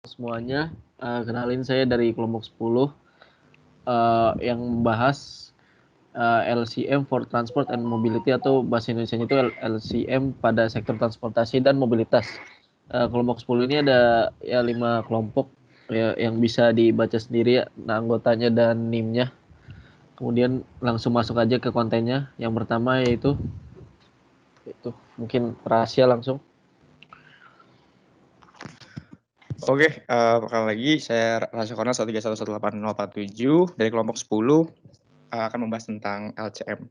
Semuanya, kenalin saya dari kelompok 10 yang membahas LCM for Transport and Mobility atau bahasa Indonesianya itu LCM pada sektor transportasi dan mobilitas. Kelompok 10 ini ada ya 5 kelompok ya, yang bisa dibaca sendiri ya, anggotanya dan NIM-nya. Kemudian langsung masuk aja ke kontennya. Yang pertama yaitu itu mungkin rahasia langsung. Oke, perkenalkan lagi saya Rasya Kornas 1311887 dari kelompok 10 akan membahas tentang LCM.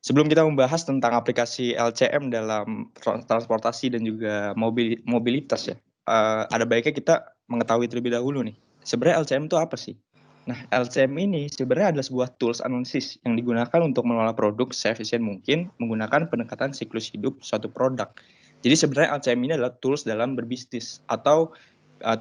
Sebelum kita membahas tentang aplikasi LCM dalam transportasi dan juga mobilitas ya, ada baiknya kita mengetahui terlebih dahulu nih, sebenarnya LCM itu apa sih? Nah, LCM ini sebenarnya adalah sebuah tools analisis yang digunakan untuk mengelola produk seefisien mungkin menggunakan pendekatan siklus hidup suatu produk. Jadi sebenarnya LCM ini adalah tools dalam berbisnis atau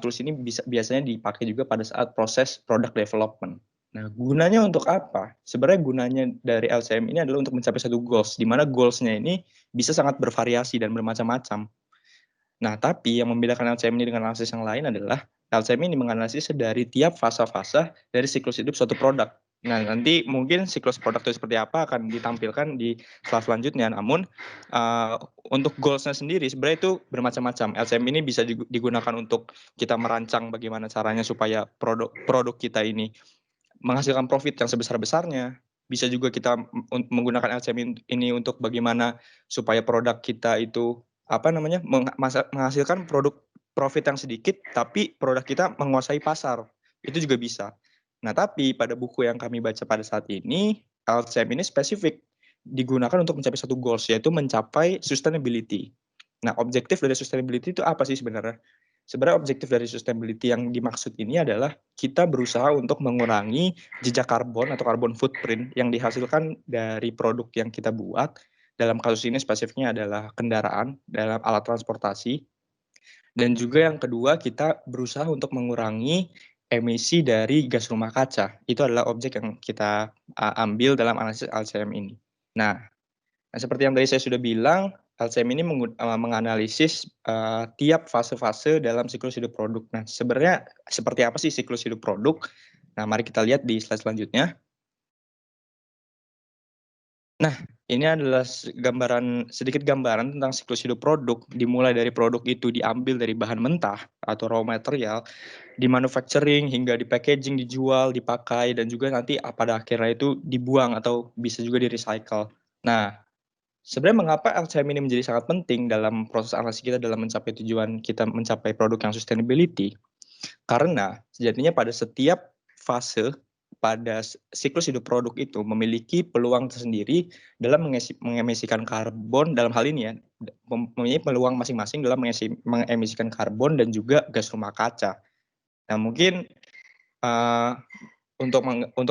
tools ini biasanya dipakai juga pada saat proses product development. Nah, gunanya untuk apa? Sebenarnya gunanya dari LCM ini adalah untuk mencapai satu goals, di mana goals-nya ini bisa sangat bervariasi dan bermacam-macam. Nah, tapi yang membedakan LCM ini dengan analisis yang lain adalah LCM ini menganalisis dari tiap fase-fase dari siklus hidup suatu produk. Nah, nanti mungkin siklus produk itu seperti apa akan ditampilkan di slide selanjutnya. Namun, untuk goals-nya sendiri sebenarnya itu bermacam-macam. LCM ini bisa digunakan untuk kita merancang bagaimana caranya supaya produk kita ini menghasilkan profit yang sebesar-besarnya. Bisa juga kita menggunakan LCM ini untuk bagaimana supaya produk kita itu menghasilkan produk profit yang sedikit, tapi produk kita menguasai pasar. Itu juga bisa. Nah, tapi pada buku yang kami baca pada saat ini, LCM ini spesifik digunakan untuk mencapai satu goals, yaitu mencapai sustainability. Nah, objektif dari sustainability itu apa sih sebenarnya? Sebenarnya objektif dari sustainability yang dimaksud ini adalah kita berusaha untuk mengurangi jejak karbon atau carbon footprint yang dihasilkan dari produk yang kita buat. Dalam kasus ini spesifiknya adalah kendaraan dalam alat transportasi. Dan juga yang kedua, kita berusaha untuk mengurangi emisi dari gas rumah kaca. Itu adalah objek yang kita ambil dalam analisis LCM ini. Nah, seperti yang tadi saya sudah bilang, LCM ini menganalisis tiap fase-fase dalam siklus hidup produk. Nah, sebenarnya seperti apa sih siklus hidup produk? Nah, mari kita lihat di slide selanjutnya. Nah, ini adalah sedikit gambaran tentang siklus hidup produk, dimulai dari produk itu diambil dari bahan mentah atau raw material, di manufacturing hingga di packaging, dijual, dipakai, dan juga nanti pada akhirnya itu dibuang atau bisa juga di-recycle. Nah, sebenarnya mengapa LCM ini menjadi sangat penting dalam proses analisis kita dalam mencapai tujuan kita mencapai produk yang sustainability? Karena sejatinya pada setiap fase pada siklus hidup produk itu memiliki peluang tersendiri dalam mengemisikan karbon dalam hal ini ya, memiliki peluang masing-masing dalam mengemisikan karbon dan juga gas rumah kaca. Nah, mungkin untuk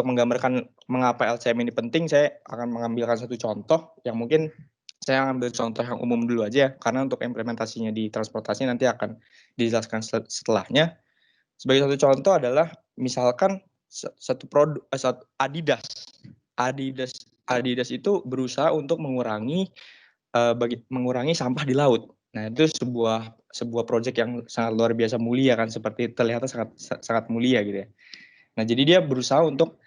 menggambarkan mengapa LCM ini penting, saya akan mengambilkan satu contoh yang mungkin saya ambil contoh yang umum dulu aja, karena untuk implementasinya di transportasi nanti akan dijelaskan setelahnya. Sebagai satu contoh adalah misalkan satu produk Adidas. Adidas itu berusaha untuk mengurangi mengurangi sampah di laut. Nah, itu sebuah proyek yang sangat luar biasa mulia kan, seperti terlihatnya sangat mulia gitu ya. Nah, jadi dia berusaha untuk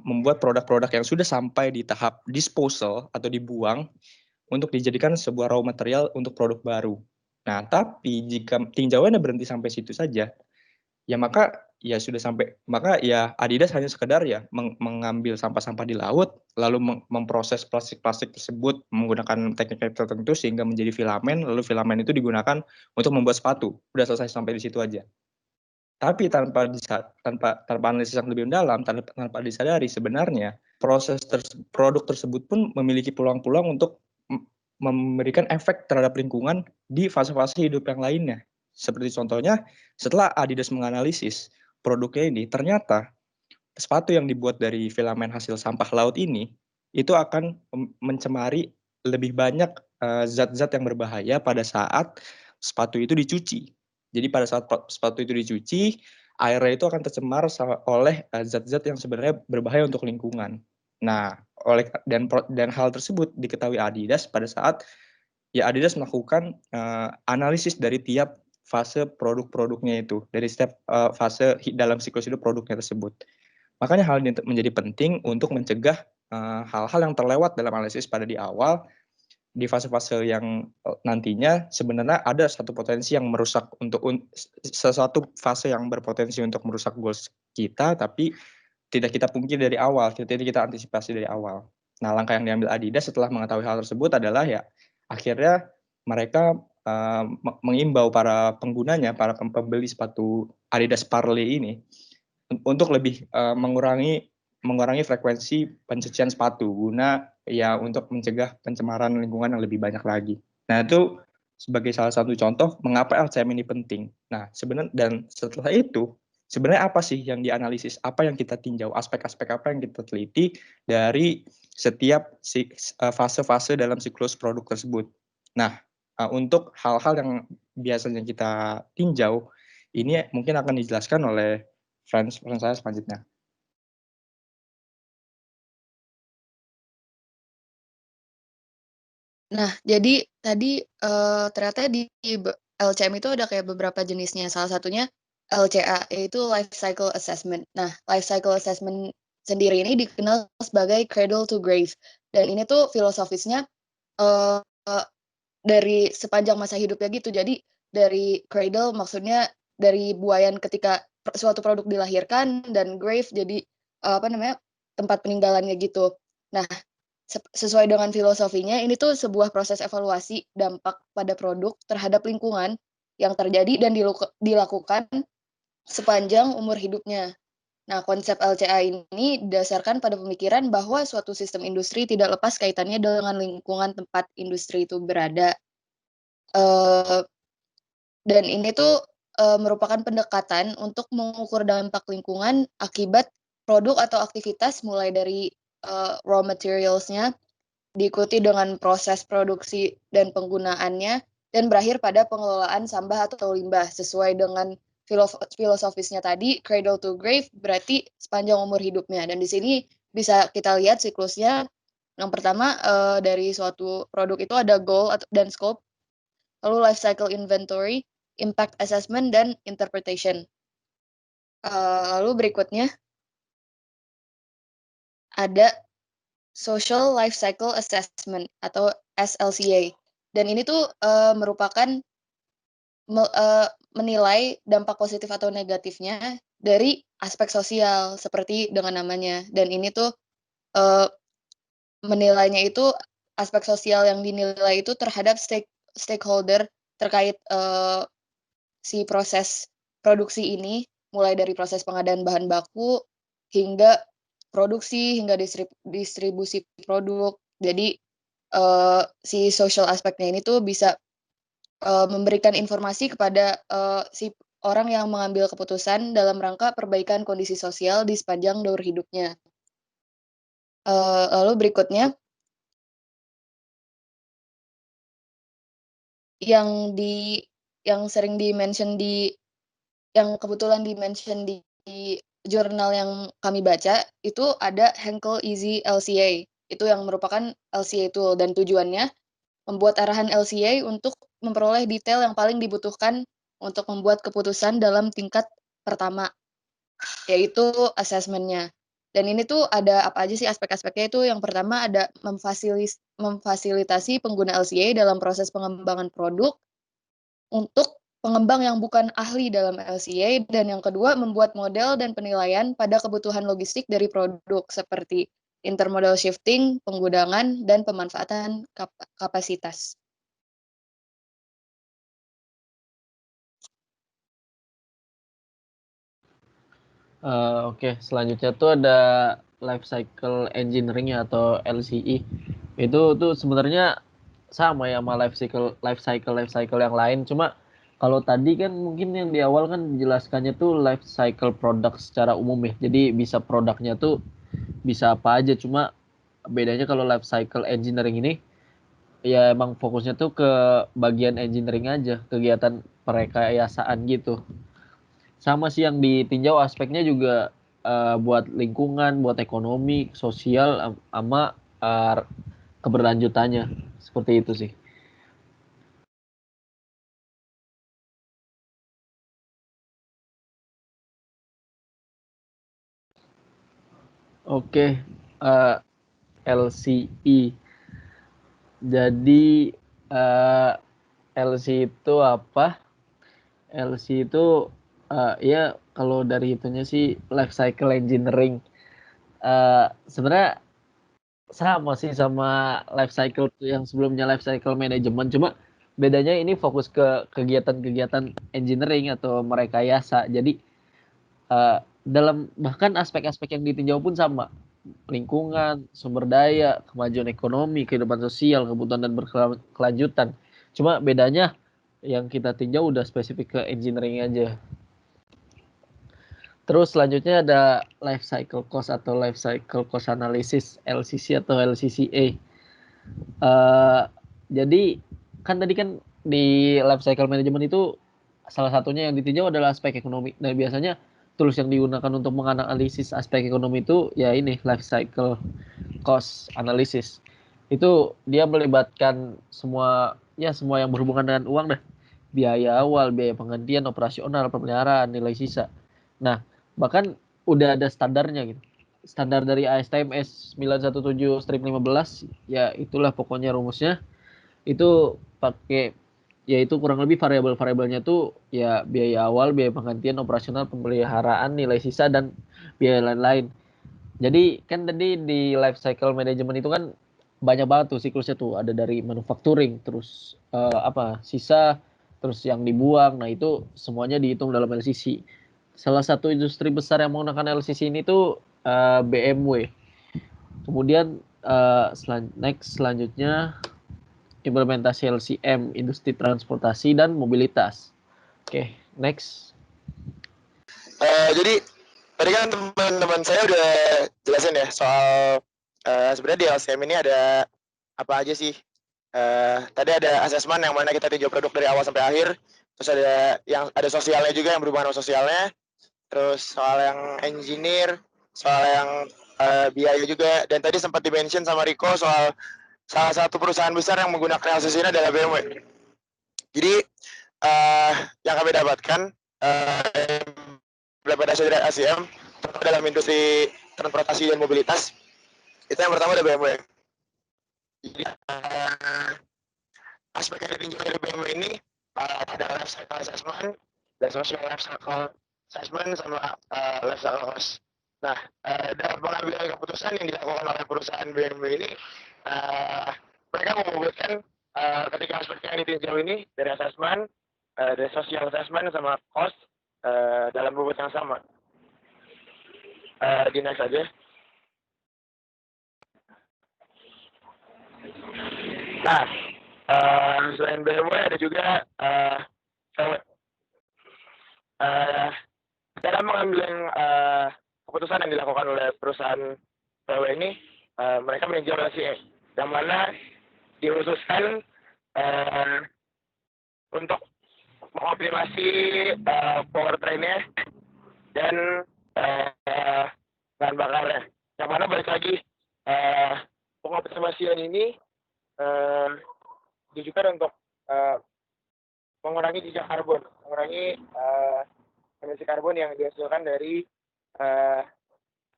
membuat produk-produk yang sudah sampai di tahap disposal atau dibuang untuk dijadikan sebuah raw material untuk produk baru. Nah, tapi jika tinjauannya berhenti sampai situ saja, ya maka ya Adidas hanya sekedar ya mengambil sampah-sampah di laut, lalu memproses plastik-plastik tersebut menggunakan teknik tertentu sehingga menjadi filamen, lalu filamen itu digunakan untuk membuat sepatu. Udah selesai sampai di situ aja. Tapi tanpa analisis yang lebih mendalam, tanpa disadari sebenarnya produk tersebut pun memiliki peluang-peluang untuk memberikan efek terhadap lingkungan di fase-fase hidup yang lainnya. Seperti contohnya, setelah Adidas menganalisis produknya ini, ternyata sepatu yang dibuat dari filamen hasil sampah laut ini, itu akan mencemari lebih banyak zat-zat yang berbahaya pada saat sepatu itu dicuci. Jadi pada saat sepatu itu dicuci, airnya itu akan tercemar oleh zat-zat yang sebenarnya berbahaya untuk lingkungan. Nah, dan hal tersebut diketahui Adidas pada saat ya Adidas melakukan analisis dari tiap fase produk-produknya itu, dari setiap fase dalam siklus hidup produknya tersebut. Makanya hal ini menjadi penting untuk mencegah hal-hal yang terlewat dalam analisis pada di awal, di fase-fase yang nantinya sebenarnya ada satu potensi yang merusak sesuatu fase yang berpotensi untuk merusak goals kita, tapi tidak kita pungkiri dari awal, tidak kita antisipasi dari awal. Nah, langkah yang diambil Adidas setelah mengetahui hal tersebut adalah ya akhirnya mereka mengimbau para penggunanya, para pembeli sepatu Adidas Parley ini untuk lebih mengurangi frekuensi pencucian sepatu guna ya untuk mencegah pencemaran lingkungan yang lebih banyak lagi. Nah, itu sebagai salah satu contoh mengapa LCM ini penting. Nah, sebenarnya dan setelah itu sebenarnya apa sih yang dianalisis, apa yang kita tinjau, aspek-aspek apa yang kita teliti dari setiap fase-fase dalam siklus produk tersebut. Nah, untuk hal-hal yang biasanya kita tinjau, ini mungkin akan dijelaskan oleh friends saya selanjutnya. Nah, jadi tadi ternyata di LCM itu ada kayak beberapa jenisnya. Salah satunya LCA, yaitu Life Cycle Assessment. Nah, Life Cycle Assessment sendiri ini dikenal sebagai cradle to grave. Dan ini tuh filosofisnya uh, dari sepanjang masa hidupnya gitu. Jadi dari cradle maksudnya dari buayan ketika suatu produk dilahirkan, dan grave jadi tempat peninggalannya gitu. Nah, sesuai dengan filosofinya, ini tuh sebuah proses evaluasi dampak pada produk terhadap lingkungan yang terjadi dan dilakukan sepanjang umur hidupnya. Nah, konsep LCA ini didasarkan pada pemikiran bahwa suatu sistem industri tidak lepas kaitannya dengan lingkungan tempat industri itu berada. Dan ini tuh merupakan pendekatan untuk mengukur dampak lingkungan akibat produk atau aktivitas mulai dari raw materials-nya, diikuti dengan proses produksi dan penggunaannya, dan berakhir pada pengelolaan sampah atau limbah. Sesuai dengan filosofisnya tadi, cradle to grave berarti sepanjang umur hidupnya. Dan di sini bisa kita lihat siklusnya. Yang pertama, dari suatu produk itu ada goal dan scope, lalu life cycle inventory, impact assessment, dan interpretation. Lalu berikutnya ada Social Life Cycle Assessment atau SLCA. Dan ini tuh merupakan menilai dampak positif atau negatifnya dari aspek sosial seperti dengan namanya. Dan ini tuh menilainya itu aspek sosial yang dinilai itu terhadap stakeholder terkait si proses produksi ini, mulai dari proses pengadaan bahan baku hingga produksi hingga distribusi produk. Jadi si social aspeknya ini tuh bisa memberikan informasi kepada si orang yang mengambil keputusan dalam rangka perbaikan kondisi sosial di sepanjang daur hidupnya. Lalu berikutnya yang sering di-mention yang kebetulan di-mention di jurnal yang kami baca, itu ada Henkel Easy LCA. Itu yang merupakan LCA tool, dan tujuannya membuat arahan LCA untuk memperoleh detail yang paling dibutuhkan untuk membuat keputusan dalam tingkat pertama, yaitu assessment-nya. Dan ini tuh ada apa aja sih aspek-aspeknya itu? Yang pertama ada memfasilitasi pengguna LCA dalam proses pengembangan produk untuk pengembang yang bukan ahli dalam LCA, dan yang kedua membuat model dan penilaian pada kebutuhan logistik dari produk seperti intermodal shifting, penggunaan, dan pemanfaatan kapasitas. Oke, selanjutnya tuh ada life cycle engineering ya atau LCE. Itu tuh sebenarnya sama ya sama life cycle yang lain. Cuma kalau tadi kan mungkin yang di awal kan dijelaskannya tuh life cycle product secara umum ya. Jadi bisa produknya tuh bisa apa aja. Cuma bedanya kalau life cycle engineering ini ya emang fokusnya tuh ke bagian engineering aja, kegiatan perekayasaan gitu. Sama sih yang ditinjau aspeknya juga buat lingkungan, buat ekonomi, sosial, sama keberlanjutannya. Seperti itu sih. Oke, LCE. Jadi LC itu apa? LC itu ya kalau dari itunya sih life cycle engineering. Sebenarnya sama sih sama life cycle yang sebelumnya life cycle management, cuma bedanya ini fokus ke kegiatan-kegiatan engineering atau merekayasa. Jadi dalam bahkan aspek-aspek yang ditinjau pun sama, lingkungan, sumber daya, kemajuan ekonomi, kehidupan sosial, kebutuhan dan berkelanjutan. Cuma bedanya yang kita tinjau udah spesifik ke engineering aja. Terus selanjutnya ada life cycle cost atau life cycle cost analysis, LCC atau LCCA. Jadi kan tadi kan di life cycle management itu salah satunya yang ditinjau adalah aspek ekonomi. Nah, biasanya tools yang digunakan untuk menganalisis aspek ekonomi itu ya ini life cycle cost analysis. Itu dia melibatkan semua yang berhubungan dengan uang dah. Biaya awal, biaya penggantian, operasional, pemeliharaan, nilai sisa. Nah, bahkan udah ada standarnya gitu. Standar dari ASTM S917-15 ya itulah pokoknya rumusnya. Itu pakai yaitu kurang lebih variabel-variabelnya tuh ya biaya awal, biaya penggantian, operasional, pemeliharaan, nilai sisa dan biaya lain-lain. Jadi kan tadi di life cycle management itu kan banyak banget tuh siklusnya tuh, ada dari manufacturing, terus sisa, terus yang dibuang. Nah, itu semuanya dihitung dalam LCC. Salah satu industri besar yang menggunakan LCC ini tuh BMW. Kemudian selanjutnya implementasi LCM, industri transportasi dan mobilitas. Oke, next. Jadi tadi kan teman-teman saya udah jelasin ya soal sebenarnya di LCM ini ada apa aja sih. Tadi ada asesmen yang mana kita tinjau produk dari awal sampai akhir. Terus ada sosialnya juga yang berhubungan sama sosialnya. Terus soal yang engineer, soal yang biaya juga. Dan tadi sempat dimention sama Riko soal salah satu perusahaan besar yang menggunakan LCC ini adalah BMW. Jadi yang kami dapatkan implementasi dari ACM dalam industri transportasi dan mobilitas itu yang pertama ada BMW. Jadi aspek yang ditinjau dari BMW ini ada life cycle assessment dan social life cycle assessment sama life cycle cost. Nah, dalam pengambilan keputusan yang dilakukan oleh perusahaan BMW ini, mereka membobotkan ketika aspek yang ditinjau ini dari assessment, dari social assessment sama cost dalam bobot yang sama. Di next aja. Nah, selain BMW ada juga dalam mengambil keputusan yang dilakukan oleh perusahaan BMW ini, mereka meninjau LCA, yang mana dihususkan untuk mengoptimasi powertrain-nya dan bahan bakarnya. Yang mana balik lagi pengoptimasian ini ditujukan untuk mengurangi jejak karbon, mengurangi emisi karbon yang dihasilkan dari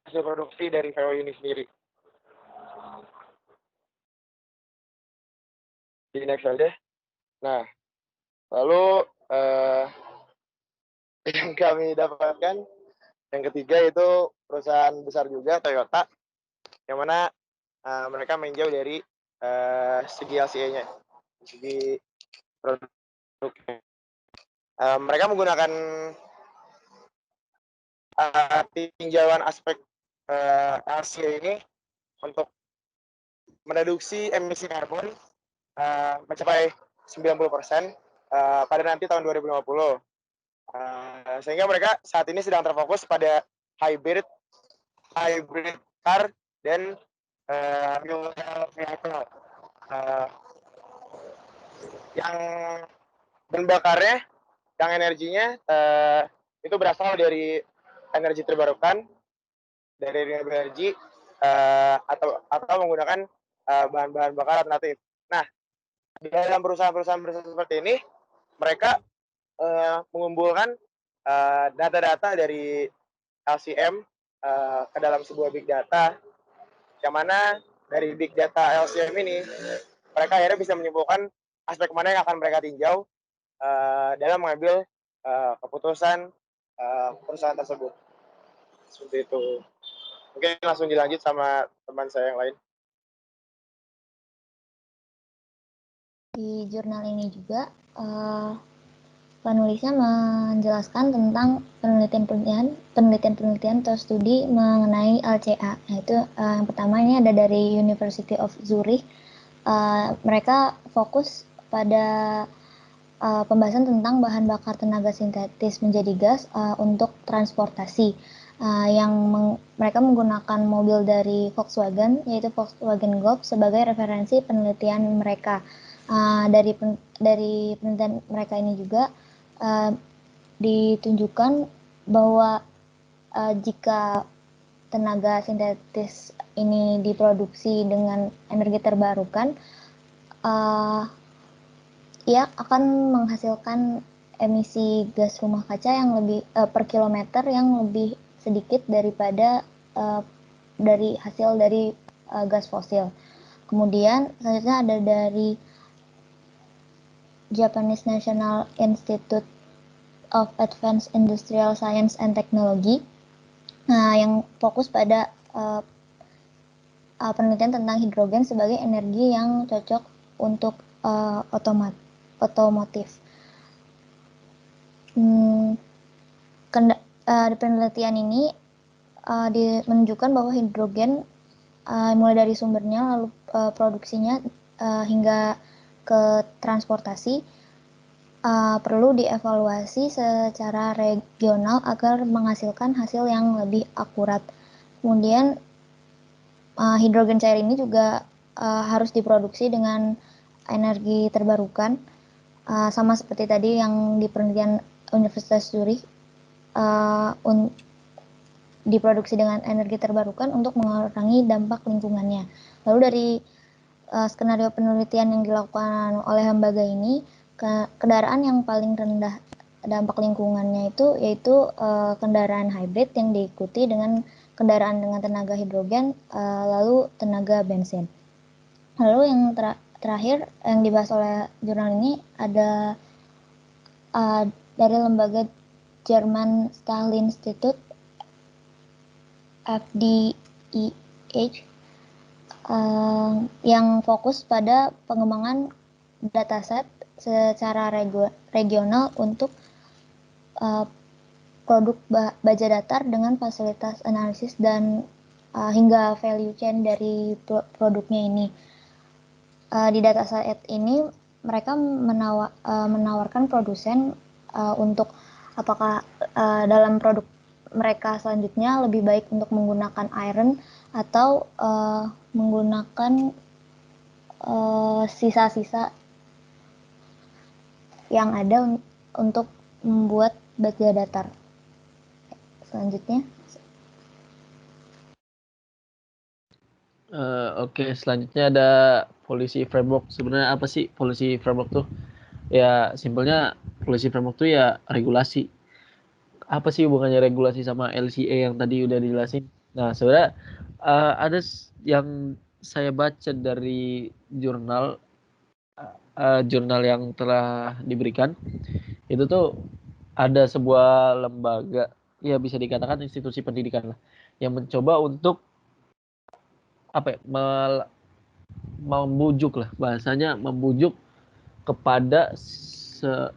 hasil produksi dari VW ini sendiri. Di next aja. Nah, lalu yang kami dapatkan yang ketiga itu perusahaan besar juga Toyota, yang mana mereka meninjau dari segi LCA-nya, segi produknya. Mereka menggunakan tinjauan aspek LCA ini untuk mereduksi emisi karbon mencapai 90% pada nanti tahun 2050. Sehingga mereka saat ini sedang terfokus pada hybrid car dan fuel cell vehicle. Yang bahan bakarnya, yang energinya itu berasal dari energi terbarukan, dari renewable energy atau menggunakan bahan-bahan bakar alternatif. Nah, di dalam perusahaan-perusahaan seperti ini, mereka mengumpulkan data-data dari LCM ke dalam sebuah big data, yang mana dari big data LCM ini mereka akhirnya bisa menyimpulkan aspek mana yang akan mereka tinjau dalam mengambil keputusan perusahaan tersebut. Seperti itu. Mungkin langsung dilanjut sama teman saya yang lain. Di jurnal ini juga penulisnya menjelaskan tentang penelitian atau studi mengenai LCA. Yaitu yang pertama ini ada dari University of Zurich. Mereka fokus pada pembahasan tentang bahan bakar tenaga sintetis menjadi gas untuk transportasi. Mereka menggunakan mobil dari Volkswagen, yaitu Volkswagen Golf, sebagai referensi penelitian mereka. Dari penelitian mereka ini juga ditunjukkan bahwa jika tenaga sintetis ini diproduksi dengan energi terbarukan, ia akan menghasilkan emisi gas rumah kaca yang lebih per kilometer yang lebih sedikit daripada dari hasil dari gas fosil. Kemudian selanjutnya ada dari Japanese National Institute of Advanced Industrial Science and Technology, yang fokus pada penelitian tentang hidrogen sebagai energi yang cocok untuk otomotif. Di penelitian ini menunjukkan bahwa hidrogen mulai dari sumbernya lalu produksinya hingga ke transportasi perlu dievaluasi secara regional agar menghasilkan hasil yang lebih akurat. Kemudian hidrogen cair ini juga harus diproduksi dengan energi terbarukan, sama seperti tadi yang di penelitian Universitas Zurich, diproduksi dengan energi terbarukan untuk mengurangi dampak lingkungannya. Lalu dari skenario penelitian yang dilakukan oleh lembaga ini, kendaraan yang paling rendah dampak lingkungannya itu yaitu kendaraan hybrid yang diikuti dengan kendaraan dengan tenaga hidrogen, lalu tenaga bensin. Lalu yang terakhir yang dibahas oleh jurnal ini ada dari lembaga German Stahl Institute FDIH, yang fokus pada pengembangan dataset secara regional untuk produk baja datar dengan fasilitas analisis dan hingga value chain dari produknya ini. Di dataset ini mereka menawarkan produsen untuk apakah dalam produk mereka selanjutnya lebih baik untuk menggunakan iron atau menggunakan sisa-sisa yang ada untuk membuat baja datar. Selanjutnya. Oke, selanjutnya ada policy framework. Sebenarnya apa sih policy framework tuh? Ya, simpelnya policy framework tuh ya regulasi. Apa sih hubungannya regulasi sama LCA yang tadi udah dijelasin? Nah, sebenarnya ada yang saya baca dari jurnal yang telah diberikan, itu tuh ada sebuah lembaga, ya bisa dikatakan institusi pendidikan lah, yang mencoba untuk membujuk lah, bahasanya membujuk kepada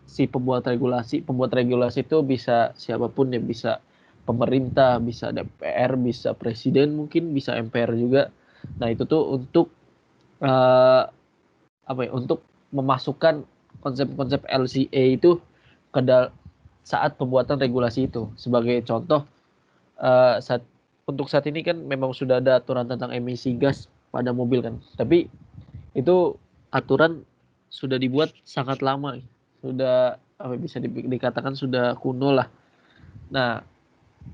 si pembuat regulasi. Pembuat regulasi itu bisa siapapun ya, bisa pemerintah, bisa DPR, bisa presiden, mungkin bisa MPR juga. Nah, itu tuh untuk untuk memasukkan konsep-konsep LCA itu ke saat pembuatan regulasi itu. Sebagai contoh, untuk saat ini kan memang sudah ada aturan tentang emisi gas pada mobil kan, tapi itu aturan sudah dibuat sangat lama, sudah bisa dikatakan sudah kuno lah. Nah,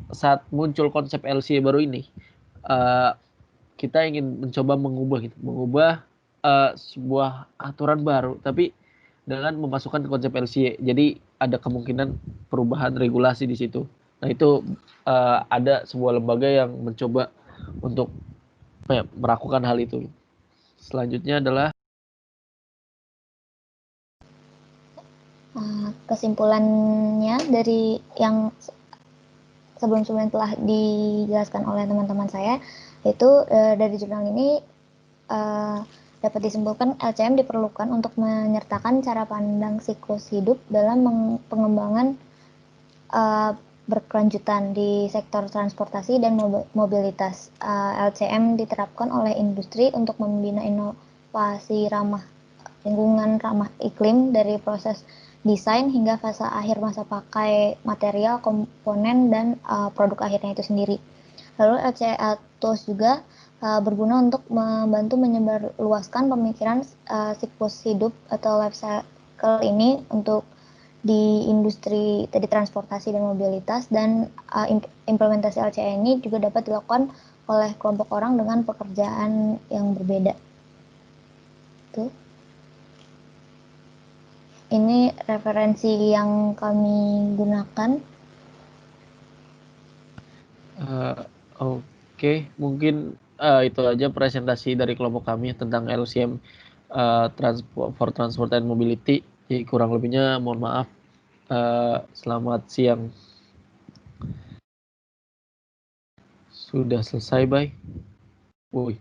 saat muncul konsep LCA baru ini, kita ingin mencoba mengubah sebuah aturan baru, tapi dengan memasukkan konsep LCA. Jadi ada kemungkinan perubahan regulasi di situ. Nah itu ada sebuah lembaga yang mencoba untuk melakukan hal itu. Selanjutnya adalah kesimpulannya dari yang sebelum-sebelumnya telah dijelaskan oleh teman-teman saya, yaitu dari jurnal ini dapat disimpulkan LCM diperlukan untuk menyertakan cara pandang siklus hidup dalam pengembangan berkelanjutan di sektor transportasi dan mobilitas. LCM diterapkan oleh industri untuk membina inovasi ramah lingkungan, ramah iklim dari proses desain hingga fase akhir masa pakai material, komponen, dan produk akhirnya itu sendiri. Lalu LCA Tools juga berguna untuk membantu menyebarluaskan pemikiran siklus hidup atau life cycle ini untuk di industri tadi transportasi dan mobilitas, dan implementasi LCA ini juga dapat dilakukan oleh kelompok orang dengan pekerjaan yang berbeda. Tuh. Ini referensi yang kami gunakan. Oke, mungkin itu aja presentasi dari kelompok kami tentang LCM for Transport and Mobility. Jadi kurang lebihnya mohon maaf. Selamat siang. Sudah selesai, bye. Woi.